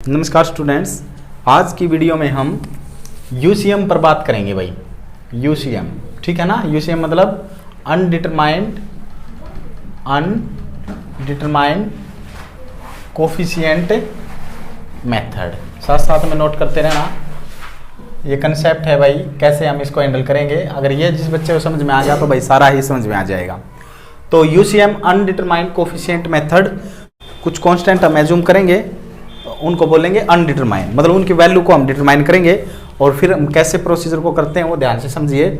नमस्कार स्टूडेंट्स, आज की वीडियो में हम यूसीएम पर बात करेंगे भाई। यूसीएम ठीक है ना। यूसीएम मतलब अनडिटरमाइंड कोफिशिएंट मेथड। साथ साथ में नोट करते रहना, ये कंसेप्ट है भाई, कैसे हम इसको हैंडल करेंगे। अगर ये जिस बच्चे को समझ में आ गया तो भाई सारा ही समझ में आ जाएगा। तो यूसीएम अनडिटरमाइंड कोफिशिएंट मेथड, कुछ कांस्टेंट हम एज्यूम करेंगे, उनको बोलेंगे अनडिटरमाइंड, मतलब उनकी वैल्यू को हम डिटरमाइन करेंगे और फिर हम कैसे प्रोसीजर को करते हैं वो ध्यान से समझिए।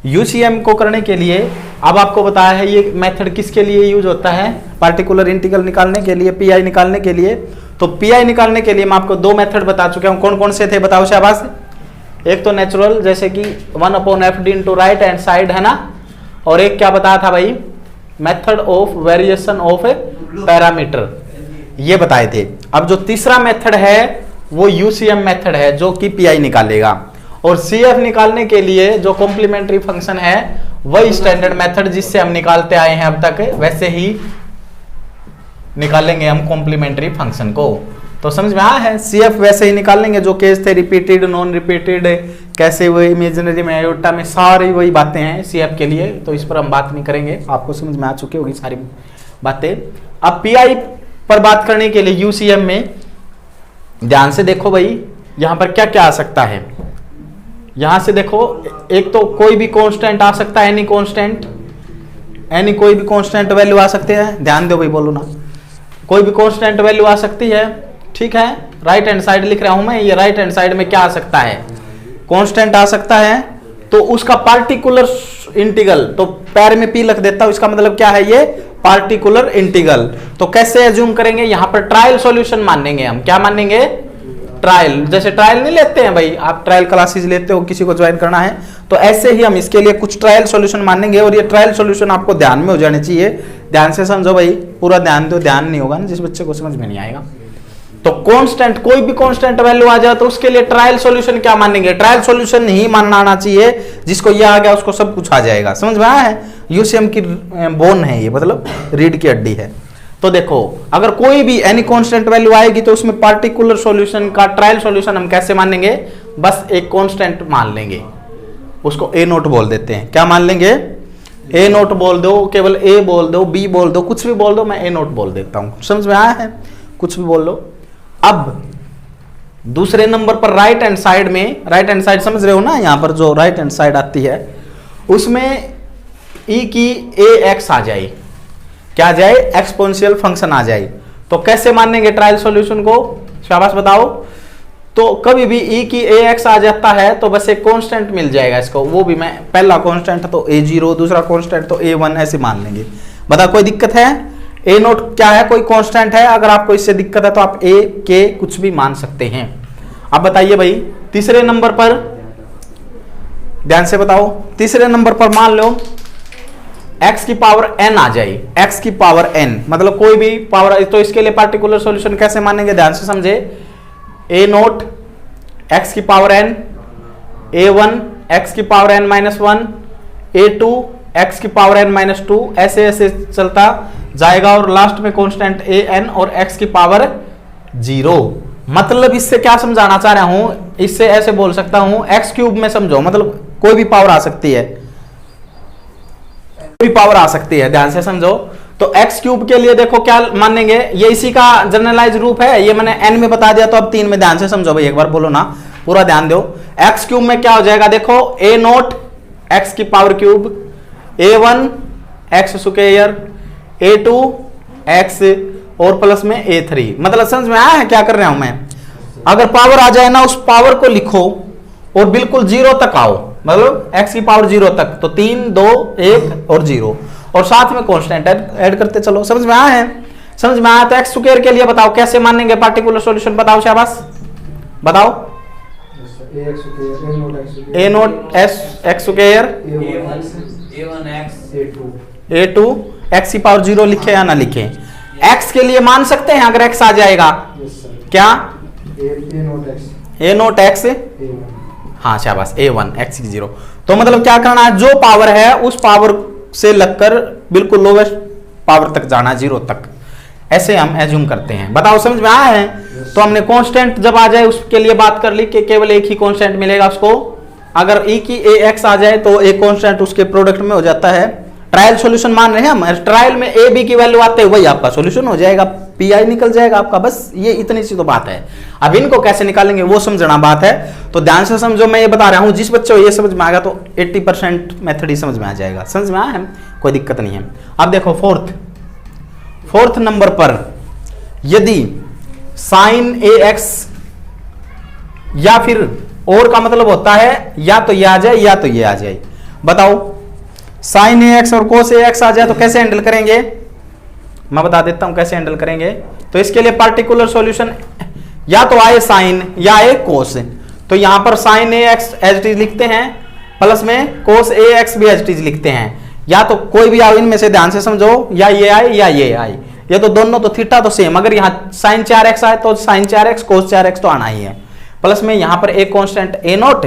यूसीएम को करने के लिए अब आपको बताया है ये मेथड किसके लिए यूज होता है, पार्टिकुलर इंटीग्रल निकालने के लिए, पीआई निकालने के लिए। तो पीआई निकालने के लिए मैं आपको दो मेथड बता चुका हूं, कौन कौन से थे बताओ शाबाश। एक तो नेचुरल, जैसे कि 1/fd into right hand side है ना, और एक क्या बताया था भाई, method of variation of parameter, ये बताए थे। अब जो तीसरा मेथड है वो यूसीएम मेथड है जो कि पीआई निकालेगा। और सीएफ निकालने के लिए जो कॉम्प्लीमेंट्री फंक्शन है वही स्टैंडर्ड मेथड जिससे हम निकालते आए हैं अब तक, वैसे ही निकालेंगे हम कॉम्प्लीमेंट्री फंक्शन को। तो समझ में आया है, सीएफ वैसे ही निकालेंगे जो केस थे, रिपीटेड नॉन रिपीटेड, कैसे वो इमेजिनरी में आयोटा में, सारी वही बातें हैं सीएफ के लिए। तो इस पर हम बात नहीं करेंगे, आपको समझ में आ चुकी होगी सारी बातें। अब पीआई पर बात करने के लिए यूसीएम में ध्यान से देखो भाई, यहां पर क्या क्या आ सकता है। यहां से देखो, एक तो कोई भी कांस्टेंट आ सकता है, एनी कोई भी कांस्टेंट वैल्यू आ सकते हैं। ध्यान दो भाई, बोलो ना, कोई भी कांस्टेंट वैल्यू आ सकती है, ठीक है। राइट हैंड साइड लिख रहा हूं मैं, ये राइट हैंड साइड में क्या आ सकता है, कांस्टेंट आ सकता है। तो उसका पार्टिकुलर इंटीग्रल, तो पैर में पी लिख देता हूं, इसका मतलब क्या है, ये पार्टिकुलर इंटीग्रल। तो कैसे एज्यूम करेंगे, यहां पर ट्रायल सॉल्यूशन मानेंगे हम। क्या मानेंगे, ट्रायल। जैसे ट्रायल नहीं लेते हैं भाई, आप ट्रायल क्लासेस लेते हो, किसी को ज्वाइन करना है, तो ऐसे ही हम इसके लिए कुछ ट्रायल सॉल्यूशन मानेंगे। और ये ट्रायल सॉल्यूशन आपको ध्यान में हो जाने चाहिए, ध्यान से समझो भाई, पूरा ध्यान दो, ध्यान नहीं होगा ना जिस बच्चे को समझ में नहीं आएगा। तो कांस्टेंट, कोई भी कांस्टेंट वैल्यू आ जाए तो उसके लिए ट्रायल सॉल्यूशन क्या मानेंगे, ट्रायल सॉल्यूशन ही मानना आना चाहिए। जिसको ये आ गया उसको सब कुछ आ जाएगा। समझ में आया है, यूसीएम की बोन है ये, मतलब रीढ़ की हड्डी है। तो देखो, अगर कोई भी एनी कांस्टेंट वैल्यू आएगी तो उसमें पार्टिकुलर सॉल्यूशन का ट्रायल सॉल्यूशन हम कैसे मानेंगे, बस एक कांस्टेंट मान लेंगे, उसको ए नोट बोल देते हैं। क्या मान लेंगे, ए नोट बोल दो, केवल ए बोल दो, बी बोल दो, कुछ भी बोल दो, मैं ए नोट बोल देता हूं। समझ में आया है, कुछ भी बोल लो। अब दूसरे नंबर पर राइट हैंड साइड में, राइट हैंड साइड समझ रहे हो ना, यहां पर जो राइट हैंड साइड आती है उसमें ई की ए एक्स आ जाए, क्या आ जाए, एक्सपोनेंशियल फंक्शन आ जाए। तो कैसे मानेंगे ट्रायल सॉल्यूशन को, शाबाश बताओ। तो कभी भी ई की ए एक्स आ जाता है तो बस एक कांस्टेंट मिल जाएगा इसको, वो भी मैं पहला कांस्टेंट तो a0, दूसरा कांस्टेंट तो a1, ऐसे मान लेंगे। बता कोई दिक्कत है, ए नोट क्या है, कोई कांस्टेंट है। अगर आपको इससे दिक्कत है तो आप ए के कुछ भी मान सकते हैं। अब बताइए भाई, तीसरे नंबर पर ध्यान से बताओ, तीसरे नंबर पर मान लो x की पावर n आ जाए, x की पावर n, मतलब कोई भी पावर। तो इसके लिए पार्टिकुलर सॉल्यूशन कैसे मानेंगे, ध्यान से समझे। ए नोट x की पावर n, a1 x की power n minus 1, a2 x की पावर n माइनस 2, ऐसे ऐसे चलता जाएगा और लास्ट में कांस्टेंट an और x की पावर 0। मतलब इससे क्या समझाना चाह रहा हूं, इससे ऐसे बोल सकता हूं, x क्यूब में समझो, मतलब कोई भी पावर आ सकती है, कोई पावर आ सकती है, ध्यान से समझो। तो x क्यूब के लिए देखो क्या मानेंगे, ये इसी का जनरलाइज रूप है, ये मैंने n में बता दिया, तो अब 3 में ध्यान से समझो भाई, एक बार बोलो ना, पूरा ध्यान दो। x क्यूब में क्या हो जाएगा, देखो a नोट x की power cube, a1 x square, a2 x और प्लस में a3। मतलब समझ में आया है क्या कर रहा हूं मैं। अगर पावर आ जाए ना, उस पावर को लिखो और बिल्कुल 0 तक आओ, मतलब x की पावर 0 तक, तो 3 2 1 और 0, और साथ में कांस्टेंट ऐड करते चलो। समझ में आया है, समझ में आया। तो एक्स स्क्वायर के लिए बताओ कैसे मानेंगे पार्टिकुलर सॉल्यूशन, बताओ शाबाश बताओ। A naught X square, a2 x की पावर 0 लिखे या ना लिखे, x के लिए मान सकते हैं अगर x आ जाएगा, क्या ए नोट x, हाँ शाबाश, a1 x की 0। तो मतलब क्या करना है, जो पावर है उस पावर से लगकर बिल्कुल लोवेस्ट पावर तक जाना, 0 तक। ऐसे हम एज्यूम करते हैं। बताओ समझ में आया है? तो हमने कांस्टेंट जब आ जाए उसके लिए बात कर ली कि केवल एक ही कांस्टेंट मिलेगा उसको। अगर ई की ए एक्स आ जाए तो एक कांस्टेंट उसके प्रोडक्ट में हो जाता है। ट्रायल सॉल्यूशन मान रहे हैं हम, ट्रायल में ए बी की वैल्यू आते हैं वही आपका सॉल्यूशन हो जाएगा, पी आई निकल जाएगा आपका। बस ये इतनी सी तो बात है। अब इनको कैसे निकालेंगे वो समझना बात है। तो ध्यान से समझो, मैं ये बता रहा हूं, जिस बच्चे को ये समझ में आएगा तो 80% मेथड ही समझ में आ जाएगा। समझ में आया? कोई दिक्कत नहीं है। अब देखो फोर्थ नंबर पर यदि साइन ए एक्स या फिर और का मतलब होता है या तो ये आ जाए या तो ये आ जाए। बताओ साइन ए एक्स और कोस ए एक्स आ जाए तो कैसे हैंडल करेंगे? मैं बता देता हूं कैसे हैंडल करेंगे। तो इसके लिए पार्टिकुलर सॉल्यूशन या तो आए साइन या आए कोस। तो यहां पर sine a x as it is लिखते हैं, प्लस में कोस ए एक्स भी एज इट इज लिखते हैं। या तो कोई भी आओ इनमें से, ध्यान से समझो, या ये आए या ये आए। ये तो दोनों तो थीटा तो सेम। अगर यहाँ साइन 4x आए तो साइन 4x कोस 4x तो आना ही है। प्लस में यहां पर एक कांस्टेंट ए नॉट,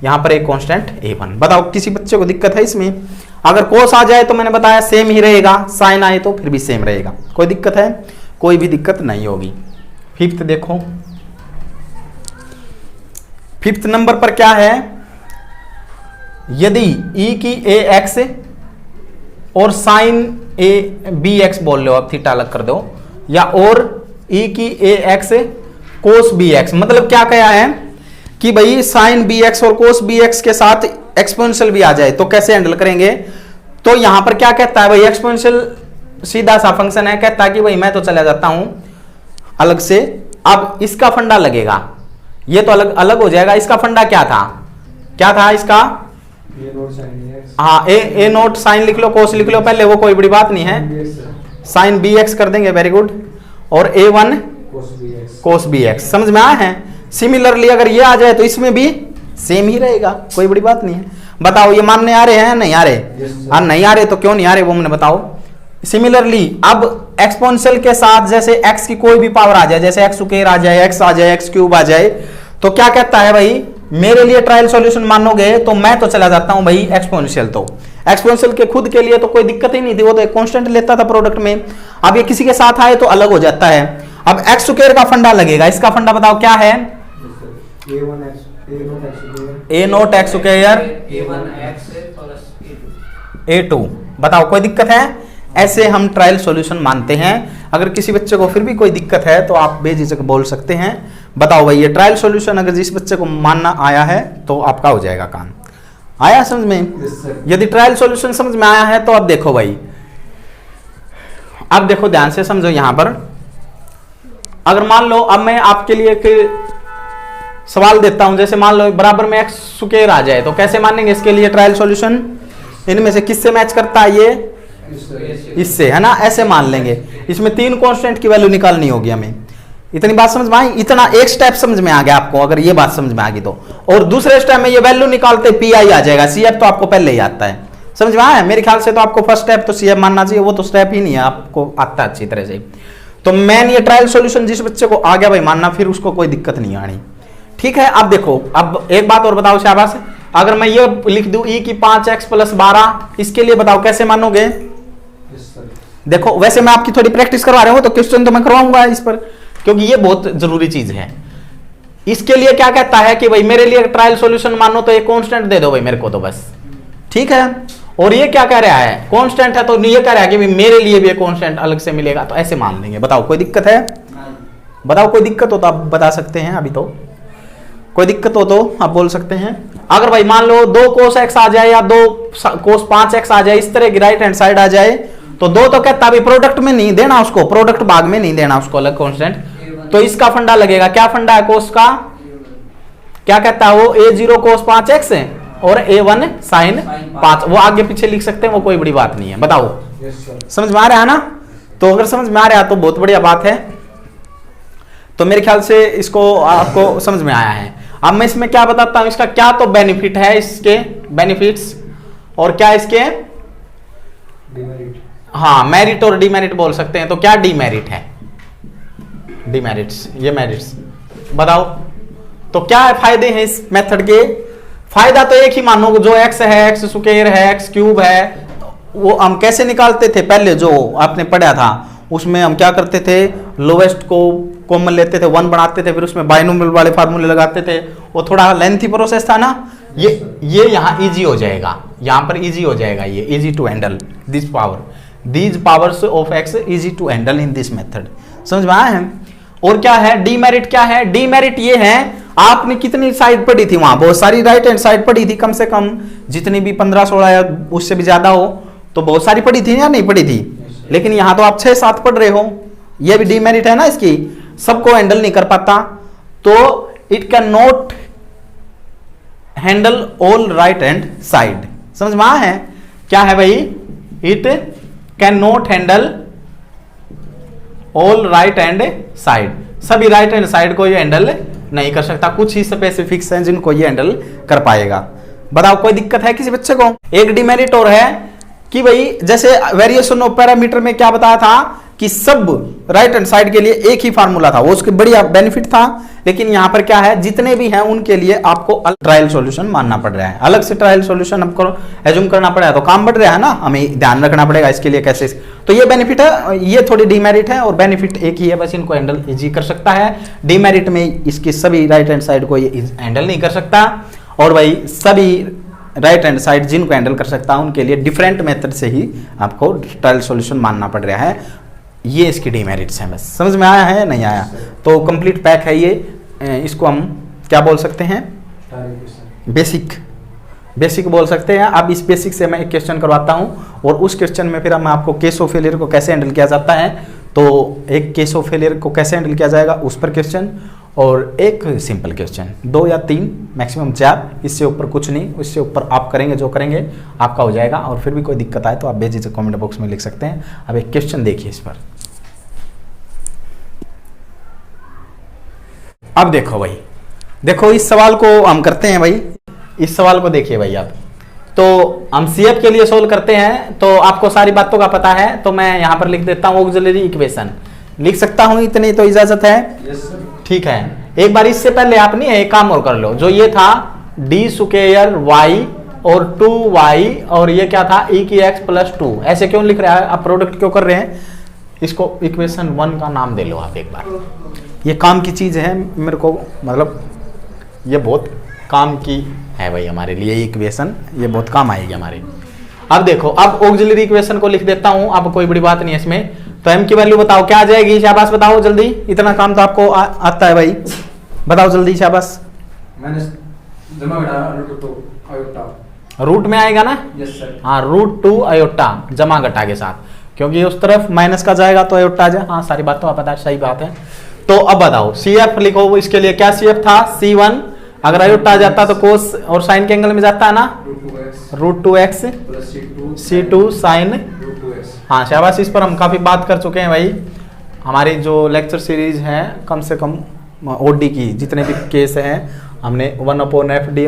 यहां पर एक कांस्टेंट a1। बताओ किसी बच्चे को दिक्कत है इसमें? अगर कोस आ जाए तो मैंने बताया सेम ही रहेगा, साइन आए तो फिर भी सेम रहेगा। कोई दिक्कत है? कोई भी दिक्कत नहीं होगी। फिफ्थ देखो, फिफ्थ नंबर पर क्या है? यदि e की ए एक्स और साइन ए बी एक्स बोल लो, अब थीटा अलग कर दो, या और e की ए एक्स कोस बी एक्स। मतलब क्या कहा है कि भाई साइन बी एक्स और कोस बी एक्स के साथ एक्सपोनेंशियल भी आ जाए तो कैसे हैंडल करेंगे? तो यहां पर क्या कहता है भाई, एक्सपोनेंशियल सीधा सा फंक्शन है, कहता है कि भाई मैं तो चला जाता हूं अलग से। अब इसका फंडा लगेगा, ये तो अलग अलग हो जाएगा। इसका फंडा क्या था? क्या था इसका? हाँ, ए नोट साइन लिख लो, कोस लिख लो पहले, वो कोई बड़ी बात नहीं है। साइन बी एक्स कर देंगे, वेरी गुड। और a1 कोस बी एक्स। समझ में आया है? सिमिलरली अगर ये आ जाए तो इसमें भी सेम ही रहेगा, कोई बड़ी बात नहीं है। बताओ ये मानने आ रहे हैं? नहीं आ रहे? नहीं आ रहे तो क्यों नहीं आ रहे वो मैंने बताओ। सिमिलरली अब एक्सपोनेंशियल के साथ जैसे x की कोई भी पावर आ जाए, जैसे x स्क्वायर आ जाए, x आ जाए, x क्यूब आ जाए, तो क्या कहता है भाई, मेरे लिए ट्रायल सॉल्यूशन मानोगे तो मैं तो चला जाता हूं भाई एक्सपोनेंशियल। तो एक्सपोनेंशियल के खुद के लिए तो कोई दिक्कत ही नहीं थी, वो तो एक कांस्टेंट लेता था प्रोडक्ट में। अब ये किसी के साथ आए तो अलग हो जाता है। अब x स्क्वायर का फंडा लगेगा, इसका फंडा बताओ क्या है? ए नोट एक्स स्क्वायर a2। बताओ कोई दिक्कत है? ऐसे हम ट्रायल सॉल्यूशन मानते हैं। अगर किसी बच्चे को फिर भी कोई दिक्कत है तो आप बेझिझक बोल सकते हैं। बताओ भाई ये ट्रायल सॉल्यूशन अगर जिस बच्चे को मानना आया है तो आपका हो जाएगा काम। आया समझ में? यदि ट्रायल सॉल्यूशन समझ में आया है तो अब देखो भाई, अब देखो ध्यान से समझो। यहां पर अगर मान लो, अब मैं आपके लिए एक सवाल देता हूं, जैसे मान लो बराबर में एक्स स्क्वायर आ जाए तो कैसे मानेंगे इसके लिए ट्रायल सॉल्यूशन? इनमें से किससे मैच करता है? ये इससे, है ना? ऐसे मान लेंगे। इसमें 3 कांस्टेंट की वैल्यू निकालनी होगी हमें। इतनी बात समझ में आई? इतना एक स्टेप समझ में आ गया आपको, अगर ये बात समझ में आ गई तो। और दूसरे स्टेप में ये वैल्यू निकालते पी आई आ जाएगा। सी एफ तो आपको पहले ही आता है, समझ में आया? मेरे ख्याल से तो आपको फर्स्ट स्टेप तो सी एफ मानना चाहिए, वो तो स्टेप ही नहीं है, आपको आता है अच्छी तरह से। तो मैन ये ट्रायल सॉल्यूशन जिस बच्चे को आ गया भाई मानना, फिर उसको कोई दिक्कत नहीं आनी। ठीक है? अब देखो, अब एक बात और बताओ शाबाश, अगर मैं ये लिख दूं e की 5x + 12, इसके लिए बताओ कैसे मानोगे? देखो वैसे मैं आपकी थोड़ी प्रैक्टिस करवा रहा हूं, तो क्वेश्चन तो मैं करवाऊंगा इस पर, क्योंकि ये बहुत जरूरी चीज है। इसके लिए क्या कहता है कि भाई मेरे लिए ट्रायल सॉल्यूशन मानो तो एक कांस्टेंट दे दो भाई मेरे को, तो बस ठीक है। और ये क्या कह रहा है? कांस्टेंट है तो ये कह रहा है कि मेरे लिए भी एक कांस्टेंट अलग से मिलेगा, तो ऐसे मान लेंगे। बताओ कोई दिक्कत है? बताओ कोई दिक्कत हो तो आप बता सकते हैं। अभी तो कोई दिक्कत हो तो आप बोल सकते हैं। अगर भाई मान लो 2 cos x आ जाए या 2 cos 5x आ जाए, इस तरह की राइट हैंड साइड आ जाए, तो 2 तो कहता है प्रोडक्ट में नहीं देना उसको, प्रोडक्ट भाग में नहीं देना उसको अलग कांस्टेंट। तो इसका फंडा लगेगा। क्या फंडा है कोस का? क्या कहता है वो? a0 cos 5x और a1 sin 5। वो आगे पीछे लिख सकते हैं, वो कोई बड़ी बात नहीं है। बताओ समझ में आ रहा है ना? तो अगर समझ में आ रहा है तो बहुत बढ़िया बात है। तो मेरे ख्याल से इसको आपको समझ में आया है। अब मैं इसमें क्या बताता हूं, इसका क्या तो बेनिफिट है, इसके बेनिफिट्स, और क्या इसके डिमेरिट। हाँ, मेरिट और डिमेरिट बोल सकते हैं। तो क्या डिमेरिट है? डिमेरिट्स, ये मेरिट्स बताओ। तो क्या है फायदे हैं इस मेथड के? फायदा तो एक ही मानो, जो x है, x स्क्वायर है, x क्यूब है, वो हम कैसे निकालते थे पहले जो आपने पढ़ा था, उसमें हम क्या करते थे, लोवेस्ट को कॉमन लेते थे, 1 बनाते थे, फिर उसमें बाइनोमियल वाले फार्मूले लगाते थे, वो थोड़ा लेंथी प्रोसेस था ना। ये यहाँ इजी हो जाएगा, यहाँ पर इजी हो जाएगा, ये easy to handle this power, these powers of x easy to handle in this method. समझ में आया है। और क्या है डीमेरिट, क्या है डीमेरिट, ये है आपने कितनी साइड पढ़ी थी, वहां बहुत सारी राइट हैंड साइड पढ़ी थी, कम से कम जितनी भी 15-16 या उससे भी ज्यादा हो तो बहुत सारी पढ़ी थी या नहीं पढ़ी थी, लेकिन यहां तो आप 6-7 पढ़ रहे हो, ये भी डीमेरिट है ना इसकी, सबको हैंडल नहीं कर पाता, तो it can not handle all right hand side. समझ में आया है, क्या है भाई, it can not handle all right hand side, सभी राइट हैंड साइड को ये हैंडल नहीं कर सकता, कुछ ही स्पेसिफिक्स हैं जिनको ये हैंडल कर पाएगा। बताओ कोई दिक्कत है किसी बच्चे को। एक डिमेरिट और है कि भाई जैसे वेरिएशन ऑफ पैरामीटर में क्या बताया था कि सब राइट हैंड साइड के लिए एक ही फार्मूला था, वो उसके बढ़िया बेनिफिट था, लेकिन यहां पर क्या है जितने भी हैं उनके लिए आपको ट्रायल सॉल्यूशन मानना पड़ रहा है, अलग से ट्रायल सॉल्यूशन आपको एज्यूम करना पड़ेगा, तो काम बढ़ रहा है ना, हमें ध्यान रखना पड़ेगा इसके लिए कैसे। तो ये बेनिफिट है, ये थोड़ी डीमेरिट है, और बेनिफिट एक ही है, बस इनको हैंडल इजी कर सकता है। डीमेरिट में इसकी सभी राइट हैंड साइड को ये हैंडल नहीं कर सकता, और भाई सभी राइट हैंड साइड जिनको हैंडल कर सकता है उनके लिए डिफरेंट मेथड से ही आपको ट्रायल सॉल्यूशन मानना पड़ रहा है। ये इसकी डीमेरिट्स हैं, बस समझ में आया है नहीं आया, तो कंप्लीट पैक है ये। इसको हम क्या बोल सकते हैं, बेसिक बोल सकते हैं। अब इस बेसिक से मैं एक क्वेश्चन करवाता हूं, और उस क्वेश्चन में फिर हम आपको केस ऑफ फेलियर को कैसे हैंडल किया जाता है, तो एक केस ऑफ फेलियर को कैसे हैंडल किया जाएगा उस पर क्वेश्चन, और एक सिंपल क्वेश्चन, 2 या 3 मैक्सिमम 4, इससे ऊपर कुछ नहीं, इससे ऊपर आप करेंगे जो करेंगे आपका हो जाएगा। और फिर भी कोई दिक्कत आए तो आप बेझिझक कमेंट बॉक्स में लिख सकते हैं। अब एक क्वेश्चन देखिए इस पर। अब देखो भाई, देखो इस सवाल को हम करते हैं भाई, इस सवाल को देखिए भाई आप, तो हम सीएफ के लिए सोल्व करते हैं, तो आपको सारी बातों का पता है, तो मैं यहां पर लिख देता हूं ऑक्सिलरी इक्वेशन, लिख सकता हूं, इतनी तो इजाजत है। ठीक है, एक बार इससे पहले आप नहीं एक काम और कर लो, जो ये था डी स्क्वायर वाई और 2y, और ये क्या था e की x प्लस 2, ऐसे क्यों लिख रहा है, आप प्रोडक्ट क्यों कर रहे हैं, इसको इक्वेशन 1 का नाम दे लो आप एक बार, ये काम की चीज है मेरे को, मतलब ये बहुत काम की है भाई हमारे लिए इक्वेशन, ये बहुत काम आएगी हमारे। अब देखो, अब ऑक्सिलरी इक्वेशन को लिख देता हूं, अब कोई बड़ी बात नहीं है इसमें, तो m की वैल्यू बताओ क्या आ जाएगी, शाबाश बताओ जल्दी, इतना काम तो आपको आता है भाई, बताओ जल्दी शाबाश। रूट में आएगा ना, यस सर, हाँ √2 अयोटा जमा घटा के साथ, क्योंकि उस तरफ माइनस का जाएगा तो अयोटा आ जाए, हाँ सारी बात तो पता है, सही बात है। तो अब बताओ CF लिखो, इसके लिए क्या CF था C1, अगर अयोटा आ जाता तो कोस और साइन के एंगल में जाता है ना, √2x C2 साइन, हाँ शाबाश, इस पर हम काफी बात कर चुके हैं भाई, हमारी जो लेक्चर सीरीज है कम से कम OD की जितने भी केस हैं हमने 1/FD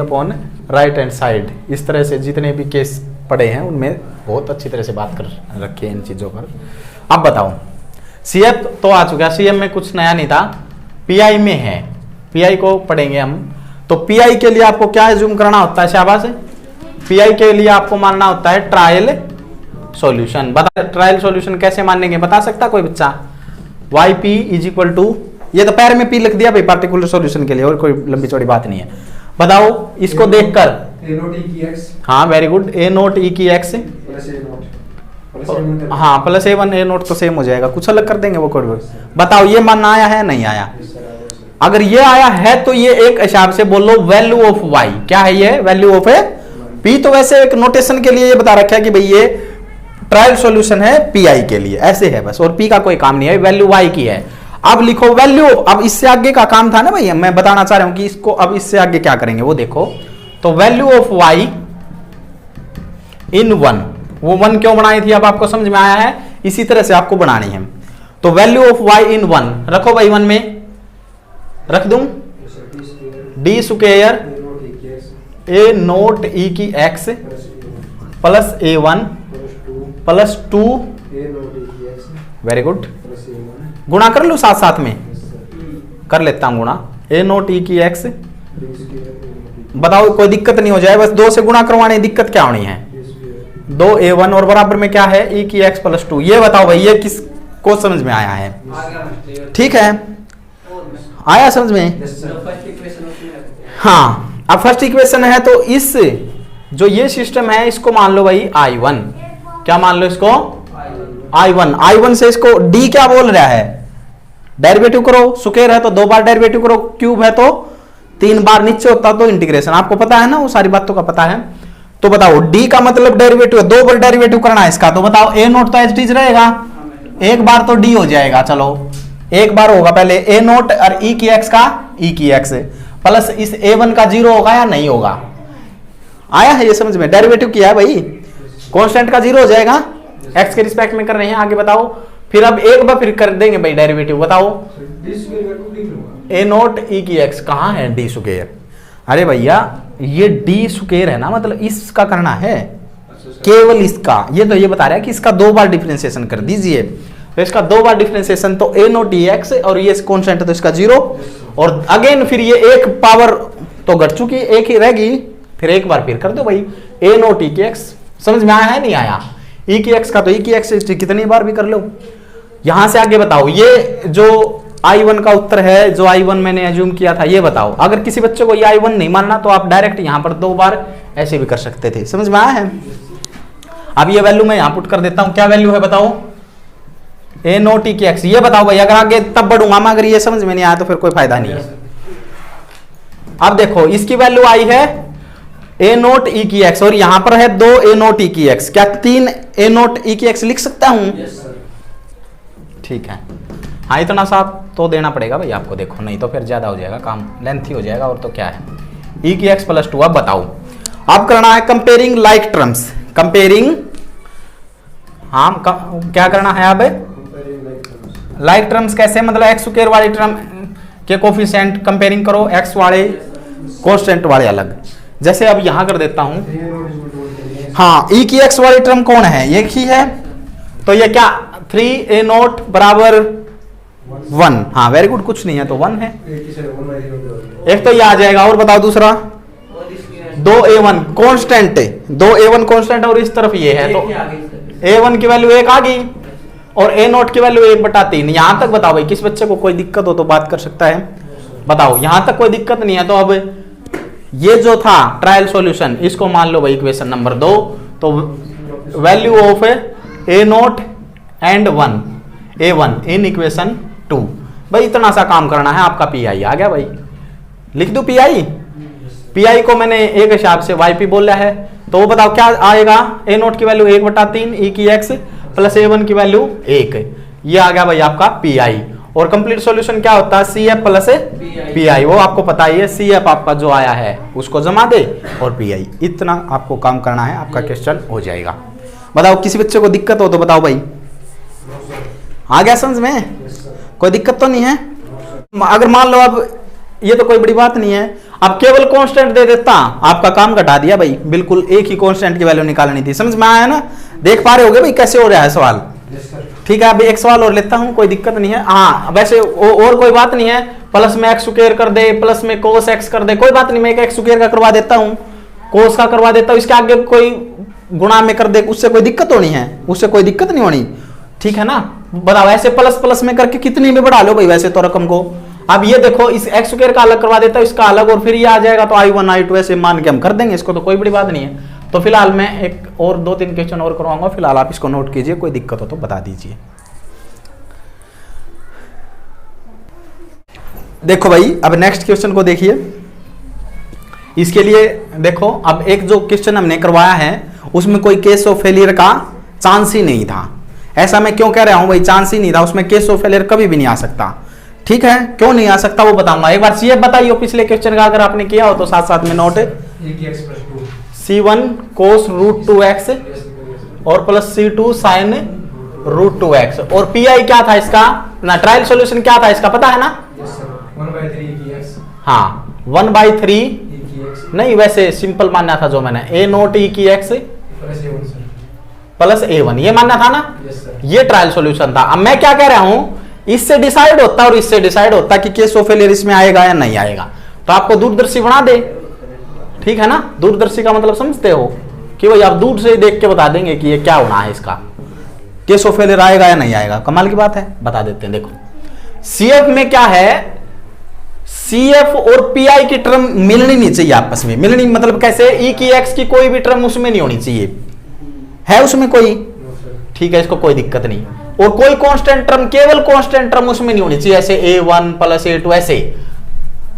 राइट हैंड साइड, इस तरह से जितने भी केस पढ़े हैं उनमें बहुत अच्छी तरह से बात कर रखी है इन चीजों पर। अब बताओ CF तो आ चुका है, CF में कुछ नया नहीं था, PI में है, PI को पढ़ेंगे हम, तो PI के लिए आपको क्या एज्यूम करना होता है, शाबाश, PI के लिए आपको मानना होता है ट्रायल सॉल्यूशन। बता ट्रायल सॉल्यूशन कैसे मानेंगे, बता सकता कोई बच्चा, YP इज इक्वल टू, ये तो पैर में P लिख दिया भाई पार्टिकुलर सॉल्यूशन के लिए, और कोई लंबी चौड़ी बात नहीं है। बताओ इसको देखकर, हाँ वेरी गुड, A0 E की x, हाँ प्लस A1 A0 तो सेम हो जाएगा, कुछ अलग कर देंगे वो कोड। बताओ ये मानना आया है नहीं आया, अगर ये आया है तो ये एक हिसाब से बोलो वैल्यू ऑफ y, क्या है ये वैल्यू ऑफ P, तो वैसे एक नोटेशन के लिए ये बता रखा है कि भाई ये ट्रायल सॉल्यूशन है PI के लिए, ऐसे है बस, और P का कोई काम नहीं है, वैल्यू y की है। अब लिखो वैल्यू, अब इससे आगे का काम था ना भाई, मैं बताना चाह रहा हूं कि इसको अब इससे आगे क्या करेंगे वो देखो, तो वैल्यू ऑफ y इन 1, वो 1 क्यों बनाई थी अब आपको समझ में आया है, इसी तरह से आपको बनानी है। तो वैल्यू ऑफ y इन 1 रखो भाई, 1 में रख दूं डी स्क्वायर A0 E की x plus A1 plus 2, very good, गुणा कर लो साथ साथ में, कर लेता हूं गुणा, A0 E की x, बताओ कोई दिक्कत नहीं हो जाए, बस 2 से गुणा करवाने, दिक्कत क्या होनी है, 2A1 और बराबर में क्या है E की x प्लस 2, ये बताओ भाई ये किस को समझ में आया है। ठीक है, आया समझ में? हाँ, अब फर्स्ट इक्वेशन है तो इस जो ये सिस्टम है इसको मान लो भाई I1, क्या मान लो इसको I1 से इसको D क्या बोल रहा है, डेरिवेटिव करो, स्क्वायर है तो 2 बार डेरिवेटिव करो, क्यूब है तो 3 बार, नीचे होता तो इंटीग्रेशन, आपको पता है ना, वो सारी बातों का पता है। तो बताओ D का मतलब डेरिवेटिव है, 2 बार डेरिवेटिव करना है इसका, तो बताओ A नोट तो एज इट इज रहेगा, एक बार तो D हो जाएगा, चलो एक बार होगा पहले A नोट और E की x का E की x प्लस इस A1 का 0 होगा या नहीं होगा, आया है ये समझ में? डेरिवेटिव किया है भाई, कांस्टेंट का 0 हो जाएगा, x के रिस्पेक्ट में कर रहे हैं। आगे बताओ, फिर अब एक बार फिर कर देंगे भाई डेरिवेटिव, बताओ A नोट E की x कहाँ है D स्क्वायर, अरे भैया ये D स्क्वायर है ना, मतलब इसका करना है, केवल इसका, ये तो ये बता रहा है कि इसका 2 बार डिफरेंशिएशन कर दीजिए, तो इसका 2 बार डिफरेंशिएशन तो A नोट dx और ये कांस्टेंट है तो इसका 0, और अगेन फिर ये एक पावर तो घट चुकी, एक ही रहेगी, फिर एक बार फिर कर दो भाई A नोट E की x, समझ में आया है नहीं आया? E की x का तो E की x कितनी बार भी कर लो। यहां से आगे बताओ, ये जो I1 का उत्तर है, जो I1 मैंने एज्यूम किया था, ये बताओ, अगर किसी बच्चे को ये I1 नहीं मानना तो आप डायरेक्ट यहां पर 2 बार ऐसे भी कर सकते थे, समझ में आया है? अब ये वैल्यू मैं यहां पुट कर देता हूं, क्या वैल्यू है बताओ, A नोट E की x, ये बताओ भाई, अगर आगे तब बढ़ूंगा मैं, अगर ये समझ में नहीं आया तो फिर कोई फायदा नहीं है। अब देखो इसकी वैल्यू आई है A नोट E की x और यहां पर है 2 A नोट E की x, क्या 3 A नोट E की x लिख सकता हूं? ठीक है, हाँ इतना साफ तो देना पड़ेगा भाई आपको, देखो नहीं तो फिर ज्यादा हो जाएगा, काम लेंथी हो जाएगा, और तो क्या है E की x प्लस 2। अब बताओ, अब करना है कंपेयरिंग लाइक टर्म्स, कंपेयरिंग, हाँ क्या करना है अब, लाइक टर्म्स कैसे, मतलब एक्स स्क्वायर वाली टर्म के कोफिशिएंट कंपेयरिंग करो, एक्स वाले कांस्टेंट वाले अलग, जैसे अब यहां कर देता हूं, हाँ E की x वाली टर्म कौन है, एक ही है, तो ये क्या 3A नोट बराबर 1, हाँ वेरी गुड, कुछ नहीं है तो 1 है, एक तो ये आ जाएगा, और बताओ दूसरा 2A1 कांस्टेंट, 2A1 कांस्टेंट और इस तरफ ये है, तो A1 की वैल्यू 1 आ गई और A नोट की वैल्यू 1/3। यहां तक बताओ भाई, किस बच्चे को कोई दिक्कत हो तो बात कर सकता है, बताओ यहां तक कोई दिक्कत नहीं है। तो अब ये जो था ट्रायल सॉल्यूशन, इसको मान लो भाई इक्वेशन नंबर 2, तो value of A note and 1 A1 in equation 2, भाई इतना सा काम करना है, आपका PI आ गया भाई, लिख दो PI को मैंने एक हिसाब से YP बोला है, तो वो बताओ क्या आएगा, A नोट की वैल्यू 1/3 E की x प्लस A1 की वैल्यू 1, ये आ गया भाई आपका PI। और कंप्लीट सॉल्यूशन क्या होता है, CF प्लस PI, वो आपको पता ही है, CF आपका जो आया है उसको जमा दे और PI, इतना आपको काम करना है, आपका क्वेश्चन हो जाएगा। बताओ किसी बच्चे को दिक्कत हो तो बताओ भाई, आ गया समझ में, कोई दिक्कत तो नहीं है? अगर मान लो अब ये तो कोई बड़ी बात नहीं है, अब केवल कांस्टेंट दे देता, आपका काम घटा दिया भाई, बिल्कुल एक ही कांस्टेंट की वैल्यू निकालनी थी, समझ में आया ना? देख पा रहे होगे भाई कैसे हो रहा है सवाल? ठीक है, अभी एक सवाल और लेता हूं, कोई दिक्कत नहीं है। हाँ वैसे और कोई बात नहीं है, प्लस में एक्स स्क्वायर कर दे, प्लस में कोस एक्स कर दे, कोई बात नहीं, मैं एक एक्स स्क्वायर का करवा देता हूँ, कोस का करवा देता हूँ, इसके आगे कोई गुणा में कर दे, उससे कोई दिक्कत होनी है, उससे कोई दिक्कत नहीं होनी, ठीक है ना? बताओ ऐसे प्लस प्लस में करके कितनी भी बढ़ा लो भाई वैसे तो रकम को। अब ये देखो इस एक्स स्क्वायर का अलग करवा देता हूं, इसका अलग, और फिर ये आ जाएगा तो I1 I2 ऐसे मान के हम कर देंगे, इसको तो कोई बड़ी बात नहीं है। तो फिलहाल मैं एक और 2-3 क्वेश्चन और करवाऊंगा, फिलहाल आप इसको नोट कीजिए, कोई दिक्कत हो तो बता दीजिए। देखो भाई अब नेक्स्ट क्वेश्चन को देखिए, इसके लिए देखो अब एक जो क्वेश्चन हमने करवाया है उसमें कोई केस ऑफ फेलियर का चांस ही नहीं था। ऐसा मैं क्यों कह रहा हूं भाई, चांस ही नहीं था, उसमें केस ऑफ फेलियर कभी भी नहीं आ सकता, ठीक है? क्यों नहीं आ सकता वो बताऊंगा। एक बार CF बताइए पिछले क्वेश्चन का, अगर आपने किया हो तो साथ साथ में नोट, C1 cos √2x और प्लस C2 sin √2x, और PI क्या था इसका ना, ट्रायल सॉल्यूशन क्या था इसका पता है ना? 1/3 हाँ 1/3 नहीं, वैसे सिंपल मानना था जो मैंने, A नोट E की x प्लस A1, ये मानना था ना, ये ट्रायल सॉल्यूशन था। अब मैं क्या कह रहा हूं, इससे डिसाइड होता और इससे डिसाइड होता कि केस ऑफ फेलियर इसमें आएगा या नहीं आएगा, तो आपको दूरदर्शी बना दे, ठीक है ना? दूरदर्शी का मतलब समझते हो कि भाई आप दूर से देख के बता देंगे कि ये क्या होना है इसका, केस ऑफ फेलियर आएगा या नहीं आएगा? कमाल की बात है, बता देते हैं। देखो सीएफ में क्या है, सीएफ और पीआई की टर्म मिलनी नहीं चाहिए आपस में। मिलनी मतलब कैसे? ई की एक्स की कोई भी टर्म उसमें नहीं होनी चाहिए। है उसमें कोई? ठीक है, इसको कोई दिक्कत नहीं। और कोई कांस्टेंट टर्म, केवल कांस्टेंट टर्म उसमें नहीं होनी चाहिए, ऐसे a1 प्लस a2 ऐसे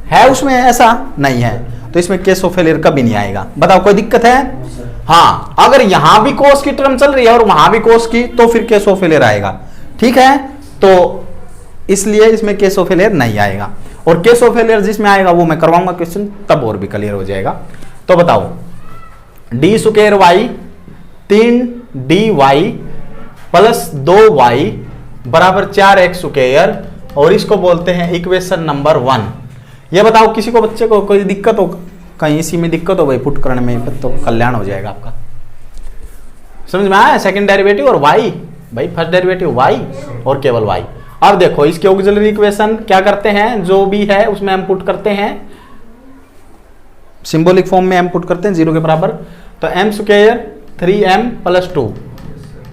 है उसमें, ऐसा नहीं है। तो इसमें केस ऑफ फेलियर कभी नहीं आएगा। बताओ कोई दिक्कत है? हाँ, अगर यहां भी कोस की टर्म चल रही है और वहां भी कोस की, तो फिर केस ऑफ फेलियर आएगा। ठीक है, तो इसलिए इसमें केस ऑफ फेलियर नहीं आएगा। और केस ऑफ फेलियर जिसमें आएगा वो मैं करवाऊंगा क्वेश्चन, तब और भी क्लियर हो जाएगा। तो बताओ D square Y 3dy plus 2y बराबर 4x स्क्वायर, और इसको बोलते हैं इक्वेशन नंबर 1। ये बताओ किसी को, बच्चे को कोई दिक्कत हो, कहीं इसी में दिक्कत हो भाई पुट करने में, तो कल्याण हो जाएगा आपका। समझ में आया? सेकंड डेरिवेटिव और y, भाई फर्स्ट डेरिवेटिव y और केवल y। अब देखो इसके ऑक्सिलरी इक्वेशन क्या करते हैं, जो भी है उसमें हम पुट करते हैं, सिंबॉलिक फॉर्म में हम पुट करते हैं 0 के बराबर। तो m स्क्वायर 3m प्लस 2।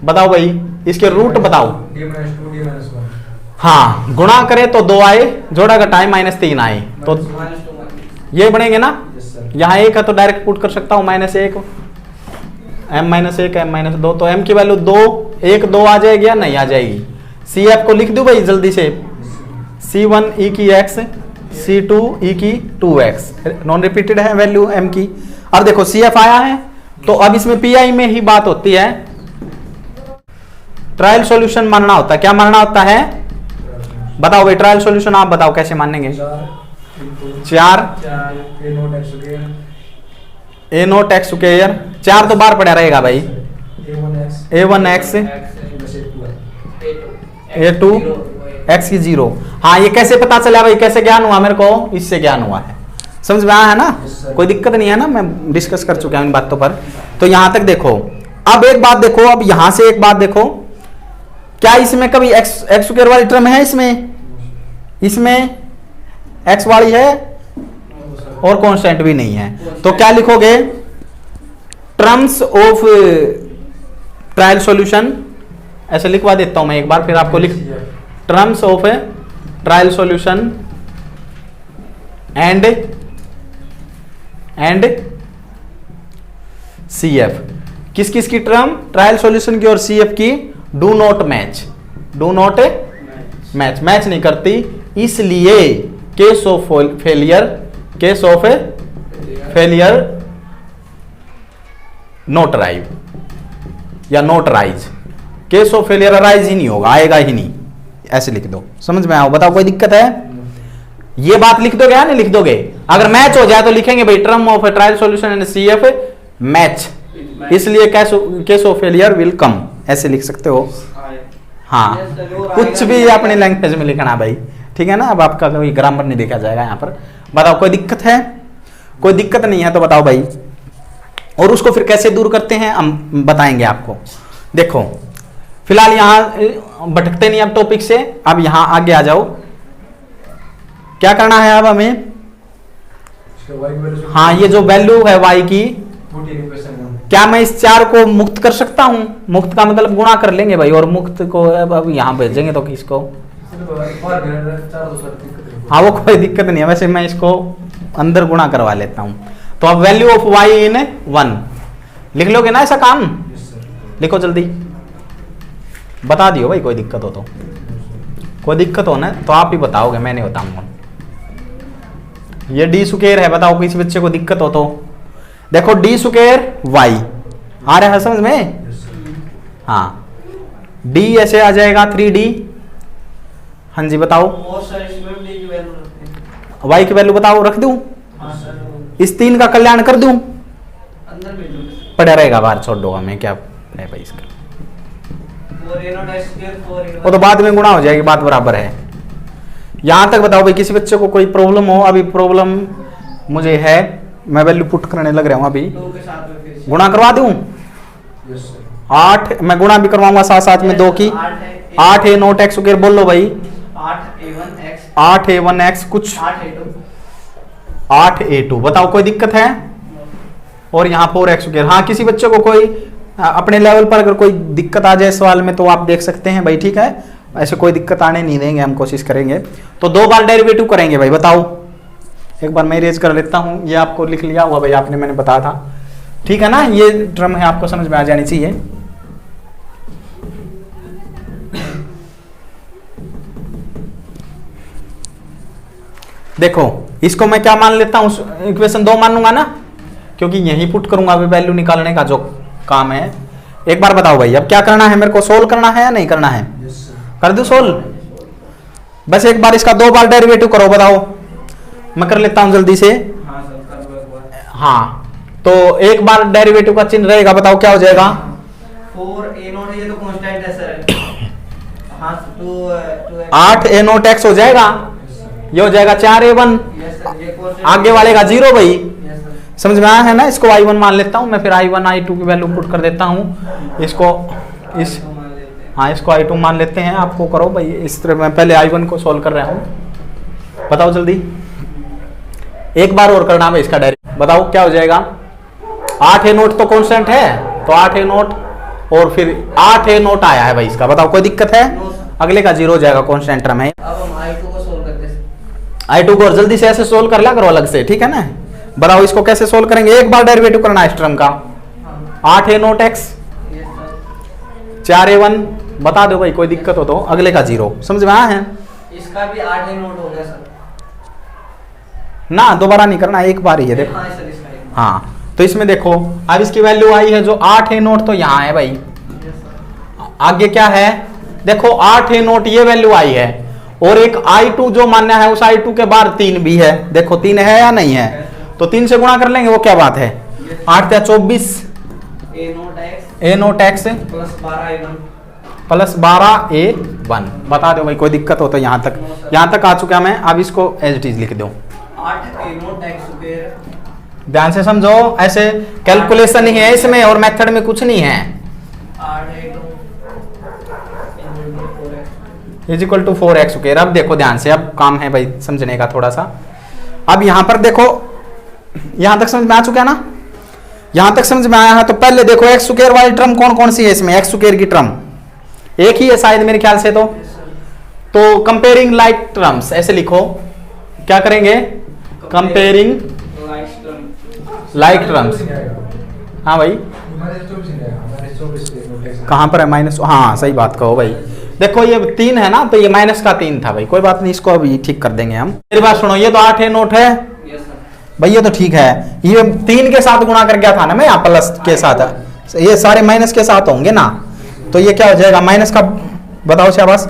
बताओ भाई इसके रूट बताओ। हाँ, गुणा करें तो 2 आए, जोड़ा घटाए -3 आए, तो ये बनेंगे ना। यहाँ 1 है तो डायरेक्ट पुट कर सकता हूं -1, m-1 m-2, तो m की वैल्यू 2 1 2 आ जाएगी या नहीं आ जाएगी? CF को लिख दूं भाई जल्दी से, C1 e की x, C2 e की 2x, नॉन रिपीटेड है वैल्यू m की। अब देखो CF आया है, तो अब इसमें PI में ही बात होती है, ट्रायल सॉल्यूशन मानना होता है। क्या मानना होता है? बताओ भाई, ट्रायल सॉल्यूशन आप बताओ कैसे मानेंगे? 4 a0x स्क्वायर, 4 तो बाहर पड़ा रहेगा भाई, a1x a2 x की 0। हाँ, ये कैसे पता चला भाई, कैसे ज्ञान हुआ मेरे को? इससे ज्ञान हुआ है। समझ में आया है ना? कोई दिक्कत नहीं है ना, मैं डिस्कस कर चुका हूं इन बातों पर। तो यहां तक देखो। अब एक बात देखो, अब यहां से एक बात देखो, क्या इसमें कभी x स्क्वायर वाली टर्म है? इसमें x वाली है और कांस्टेंट भी नहीं है, तो क्या लिखोगे? टर्म्स ऑफ ट्रायल सॉल्यूशन, ऐसे लिखवा देता हूं मैं एक बार, फिर आपको लिख, terms of trial solution and CF। किस किस की टर्म? ट्रायल सॉल्यूशन की और CF की do not match, do not match नहीं करती, इसलिए case of failure not arrive या not rise. Case of failure arise ही नहीं होगा, आएगा ही नहीं, ऐसे लिख दो। समझ में आओ? बताओ कोई दिक्कत है? ये बात लिख दोगे या नहीं लिख दोगे? अगर मैच हो जाए तो लिखेंगे भाई term of trial solution and CF match, इसलिए case of failure will come, ऐसे लिख सकते हो। हाँ, कुछ भी अपने लैंग्वेज में लिखना भाई, ठीक है ना। अब आपका कोई ग्रामर नहीं देखा जाएगा यहाँ पर। बताओ कोई दिक्कत है? कोई दिक्कत नहीं है तो बताओ भाई। और उसको फिर कैसे दूर करते हैं हम बताएंगे आपको। देखो फिलहाल यहाँ भटकते नहीं अब टॉपिक से, अब यहाँ आगे आ जाओ। क्या करना है अब हमें? हाँ, ये जो वैल्यू है y की, क्या मैं इस 4 को मुक्त कर सकता हूं? मुक्त का मतलब गुणा कर लेंगे भाई, और मुक्त को अब यहां भेजेंगे तो किसको? हाँ, वो कोई दिक्कत नहीं है, वैसे मैं इसको अंदर गुणा करवा लेता हूं। तो अब वैल्यू ऑफ y इन 1 लिख लोगे ना? ऐसा काम लिखो जल्दी, बता दियो भाई, कोई दिक्कत हो तो। कोई दिक्कत हो ना तो आप ही बताओगे, मैं नहीं बताऊंगा। ये डी स्क्वायर है, बताओ किसी बच्चे को दिक्कत हो तो। देखो डी स्क्वायर वाई आ रहा है समझ में? हाँ, डी ऐसे आ जाएगा 3D। हाँ जी बताओ, वाई की वैल्यू बताओ, रख दूं? इस 3 का कल्याण कर दूं? पड़ा रहेगा, बाहर छोड़ दो हमें, क्या है भाई इसका, वो तो बाद में गुणा हो जाएगी, बात बराबर है। यहां तक बताओ भाई, किसी बच्चे को कोई प्रॉब्लम हो? अभी प्रॉब्लम मुझे है, मैं वैल्यू पुट करने लग रहा हूं, अभी गुणा करवा दूं? 8 मैं गुणा भी करवाऊंगा साथ साथ में 2 की। 8 a नोट x स्क्वायर बोल लो भाई, 8 a1x कुछ 8 a2, बताओ कोई दिक्कत है? और यहाँ 4x स्क्वायर। हाँ, किसी बच्चे को कोई अपने लेवल पर अगर कोई दिक्कत आ जाए सवाल में तो आप देख सकते हैं भाई, ठीक है। ऐसे कोई दिक्कत आने नहीं देंगे, हम कोशिश करेंगे। तो 2 बार डेरिवेटिव करेंगे भाई, बताओ। एक बार मैं इरेज कर लेता हूं, ये आपको लिख लिया हुआ भाई आपने, मैंने बताया था, ठीक है ना। ये टर्म है, आपको समझ में आ जानी चाहिए। देखो इसको मैं क्या मान लेता हूं, इक्वेशन 2 मानूंगा ना, क्योंकि यही पुट करूंगा वैल्यू निकालने का जो काम है। एक बार बताओ भाई, अब क्या करना है मेरे को, सोल्व करना है या नहीं करना है? कर दो सोल्व। बस एक बार इसका 2 बार डेरिवेटिव करो, बताओ। मैं कर लेता हूं जल्दी से। हाँ, तो एक बार डेरिवेटिव का चिन्ह रहेगा, बताओ क्या हो जाएगा? 4a0, ये तो कांस्टेंट है सर। हाँ, 8a0x हो जाएगा, ये हो जाएगा 4a1, आगे वाले का 0 भाई। समझ में आया है ना? इसको i1 मान लेता हूं मैं, फिर i1 i2 की वैल्यू पुट कर देता हूं। इसको इसको i2 मान लेते हैं। आपको करो भाई इस तरह, मैं पहले i1 को सोल्व कर रहा हूं। बताओ जल्दी, एक बार और करना है इसका डायरेक्ट। बताओ क्या हो जाएगा? 8a0 तो कांस्टेंट है, तो 8a0 और फिर 8a0 आया है भाई इसका। बताओ कोई दिक्कत है? अगले का 0 हो जाएगा, कांस्टेंट टर्म है। अब हम i2 को सोल्व करते हैं। i2 को जल्दी से ऐसे सोल्व कर लिया करो अलग से, ठीक है ना। बताओ इसको कैसे सोल्व करेंगे? एक बार डेरिवेटिव करना है इस टर्म का। 8a0x 4a1, बता दो भाई कोई दिक्कत हो तो। अगले का 0, समझ में आया है? इसका भी 8a0 हो गया सर ना, दोबारा नहीं करना, एक बार ही है। देखो हाँ सर, इसका हाँ, तो इसमें देखो अब इसकी वैल्यू आई है जो 8a0, तो यहाँ है भाई। आगे क्या है? देखो 8a0 ये वैल्यू आई है, और एक i2 जो मानना है, उस i2 के बाद 3 भी है। देखो 3 है या नहीं है? तो 3 से गुणा कर लेंगे, वो क्या बात है? 8 या 24 a0x प्लस 12a1। बता दो भाई कोई दिक्कत हो तो। यहाँ तक आ चुका मैं। अब इसको एज इट इज लिख दो। 8a0x²। ध्यान से समझो, ऐसे कैलकुलेशन ही है इसमें, और मेथड में कुछ नहीं है। 8a2 is equal to 4x²। अब देखो ध्यान से, अब काम है भाई समझने का थोड़ा सा। अब यहां पर देखो, यहां तक समझ में आ चुका है ना? यहां तक समझ में आया है तो पहले देखो x² वाली टर्म कौन कौन सी है इसमें? x² की टर्म एक ही है शायद मेरे ख्याल से। तो कंपेयरिंग लाइक टर्म्स ऐसे लिखो। क्या करेंगे? Comparing like terms. हाँ भाई, कहां पर है माइनस? हाँ सही बात कहो भाई। देखो ये 3 है ना, तो ये माइनस का 3 था भाई, कोई बात नहीं, इसको अभी ठीक कर देंगे हम। मेरी बात सुनो, ये तो 8a0 है भाई, ये तो ठीक है। ये 3 के साथ गुणा कर गया था ना मैं, यहाँ प्लस के साथ, ये सारे माइनस के साथ होंगे ना, तो ये क्या हो जाएगा? माइनस का, बताओ शाबाश।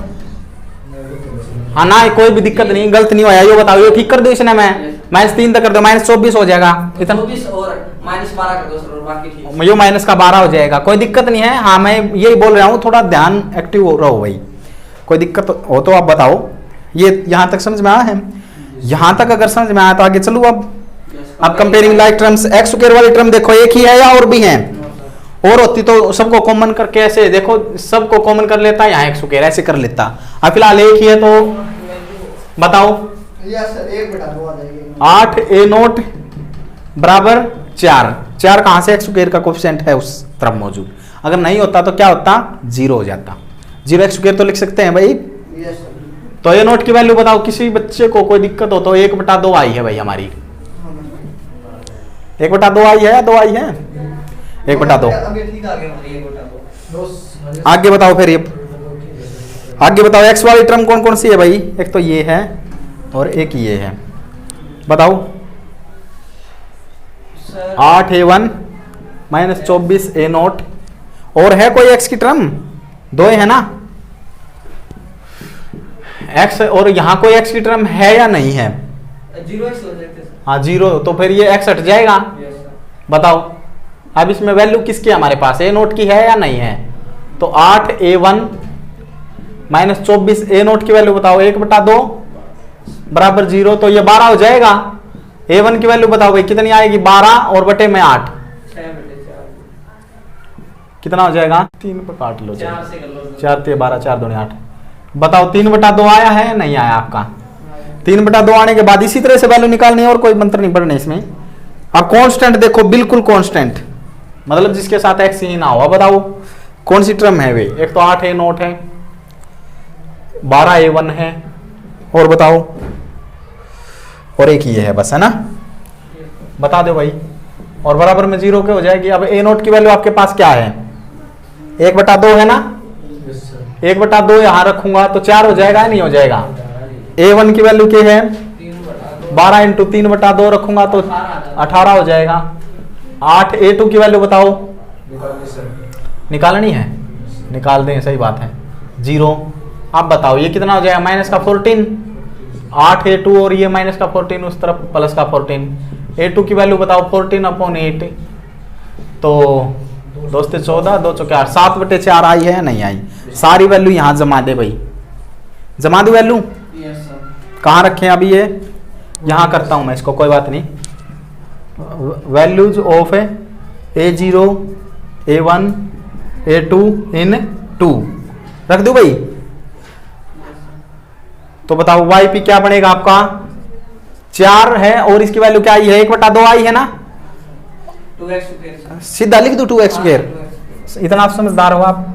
हाँ ना, कोई भी दिक्कत नहीं, गलत नहीं हुआ। ये बताओ, ये ठीक कर दो इसने, मैं -3 तक कर दो, -24 हो जाएगा। इतना 24 और -12 कर दो सर, और बाकी ठीक है। ये माइनस का 12 हो जाएगा, कोई दिक्कत नहीं है। हाँ मैं यही बोल रहा हूँ, थोड़ा ध्यान एक्टिव रहो भाई। कोई दिक्कत हो तो आप बताओ। ये यहाँ तक समझ में आया है? यहाँ तक अगर समझ में आया तो आगे चलो। अब कंपेयरिंग लाइक टर्म्स, x² वाली टर्म देखो एक ही है या और भी है? और होती तो सबको कॉमन करके ऐसे देखो, सबको कॉमन कर लेता, यहाँ x² ऐसे कर लेता। अब फिलहाल एक ही है, तो बताओ। 8a0 बराबर 4 कहां से? x² का कोफिशिएंट है उस तरफ मौजूद। अगर नहीं होता तो क्या होता? 0 हो जाता। 0x² तो लिख सकते हैं भाई। तो a0 की वैल्यू बताओ। किसी बच्चे को कोई दिक्कत हो तो 1/2 आई है भाई हमारी। 1/2 आई है या 2 आई है? 1/2। आगे बताओ फिर। ये आगे बताओ, x वाली टर्म कौन कौन सी है भाई? एक तो ये है और एक ये है, बताओ। 8a1 -24a0, और है कोई x की टर्म? 2 है ना x, और यहाँ कोई x की टर्म है या नहीं है? 0x हो सकते हैं। हाँ 0, तो फिर ये x हट जाएगा। बताओ अब इसमें वैल्यू किसकी है हमारे पास? a0 की है या नहीं है? तो 8a1 -24a0 की वैल्यू बताओ। 1/2 बराबर 0, तो ये 12 हो जाएगा। a1 की वैल्यू बताओ भाई कितनी आएगी? 12 और बटे में 8, कितना हो जाएगा? 3 पर काट लो, 4 से कर लो। 4 × 12, 4 दूनी 8। बताओ 3/2 आया है या नहीं आया आपका? 3/2 आने के बाद इसी तरह से वैल्यू निकालनी है, और कोई मंत्र नहीं पढ़ने इसमें। अब कांस्टेंट देखो, बिल्कुल कांस्टेंट मतलब जिसके साथ एक्स ही ना हो। बताओ कौन सी टर्म है वे? एक तो 8A नोट है, 12A1 है, और बताओ, और एक ये है बस, है ना? बता दो भाई। और बराबर में 0 के हो जाएगी। अब A नोट की वैल्यू आपके पास क्या है? 1/2 है ना? 1/2 यहां रखूंगा तो 4 हो जाएगा, नहीं हो जाएगा? A1 की वैल्यू क्या है? 12 इंटू 3/2 रखूंगा तो 18 हो जाएगा। 8A2 की वैल्यू बताओ। निकालनी है, निकाल दें, सही बात है। 0। अब बताओ ये कितना हो जाएगा? माइनस का 14। 8A2 और ये माइनस का 14, उस तरफ प्लस का 14। A2 की वैल्यू बताओ 14/8। तो 2 से 14, 2 चौके 8, 7/4 आई है, नहीं आई? सारी वैल्यू यहाँ जमा दे भाई, जमा दो वैल्यू। Yes sir. कहाँ रखें अभी? ये यहाँ करता हूँ मैं इसको, कोई बात नहीं। Values of A0, A1, A2 इन 2 रख दो भाई। तो बताओ YP क्या बनेगा आपका? 4 है और इसकी वैल्यू क्या आई है? 1/2 आई है ना? 2x square. सीधा लिख दो 2x स्क्वायर। इतना आप समझदार हो आप।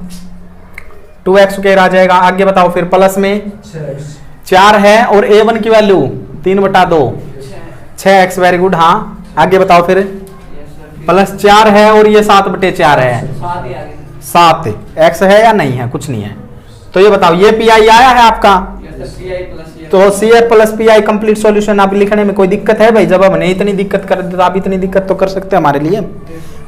2x स्क्वायर आ जाएगा। आगे बताओ फिर प्लस में 4 है और A1 की वैल्यू 3/2, 6x। Very good. हाँ आगे बताओ फिर। प्लस 4 है और ये 7/4 है, 7x है या नहीं है? कुछ नहीं है। तो ये बताओ ये PI आया है आपका? तो CF plus PI complete solution. आप लिखने में कोई दिक्कत है भाई? जब अब नहीं इतनी दिक्कत कर देते तो आप इतनी दिक्कत तो कर सकते हैं हमारे लिए।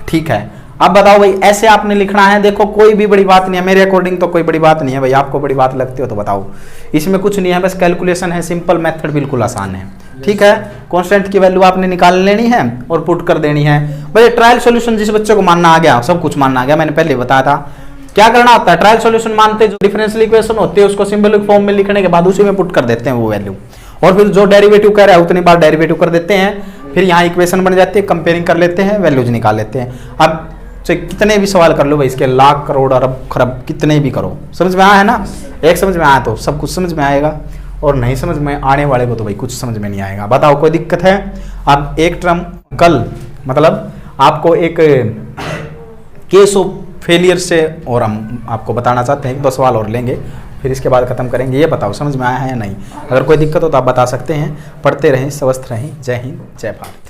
ठीक है, अब बताओ भाई ऐसे आपने लिखना है। देखो कोई भी बड़ी बात नहीं है, मेरे अकॉर्डिंग तो कोई बड़ी बात नहीं है भाई। आपको बड़ी बात लगती हो तो बताओ, इसमें कुछ नहीं है, बस कैलकुलेशन है, सिंपल मेथड, बिल्कुल आसान है। ठीक है, कांस्टेंट की वैल्यू आपने निकाल लेनी है और पुट कर देनी है भाई। ट्रायल सॉल्यूशन जिस बच्चे को मानना आ गया, सब कुछ मानना आ गया, मैंने पहले बताया था। क्या करना होता है? ट्रायल सॉल्यूशन मानते जो डिफरेंशियल इक्वेशन होती है उसको सिंबलिक फॉर्म में लिखने के बाद उसी में पुट कर देते हैं वो वैल्यू, और फिर जो डेरिवेटिव कह रहा है उतनी बार डेरिवेटिव कर देते हैं। फिर यहाँ इक्वेशन बन जाती है, कंपेयरिंग कर लेते हैं, वैल्यूज निकाल लेते हैं। अब चाहे कितने भी सवाल कर लो भाई, इसके लाख करोड़ अरब खरब कितने भी करो, समझ में आया है ना? एक समझ में आया तो सब कुछ समझ में आएगा, और नहीं समझ में आने वाले को तो भाई कुछ समझ में नहीं आएगा। बताओ कोई दिक्कत है? अब एक टर्म कल मतलब आपको एक केस ऑफ फेलियर से और हम आपको बताना चाहते हैं। 1-2 सवाल और लेंगे, फिर इसके बाद खत्म करेंगे। ये बताओ समझ में आया है या नहीं? अगर कोई दिक्कत हो तो आप बता सकते हैं। पढ़ते रहें, स्वस्थ रहें। जय हिंद, जय भारत।